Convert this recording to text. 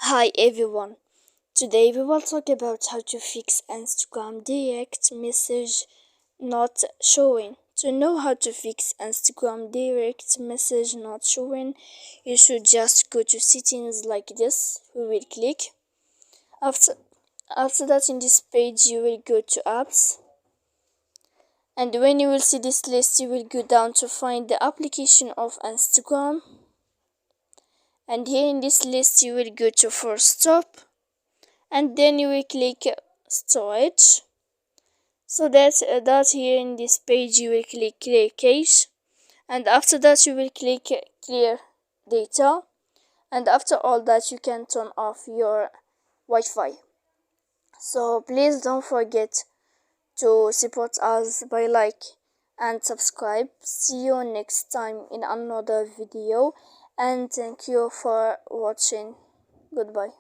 Hi everyone. Today we will talk about how to fix Instagram direct message not showing. To know how to fix Instagram direct message not showing, you should just go to settings like this. We will click. After that, in this page you will go to apps. And when you will see this list, you will go down to find the application of Instagram. And here in this list you will go to force stop, and then you will click storage. So that here in this page you will click clear cache, and after that you will click clear data, and after all that you can turn off your Wi-Fi. So please don't forget to support us by like and subscribe. See you next time in another video, and thank you for watching. Goodbye.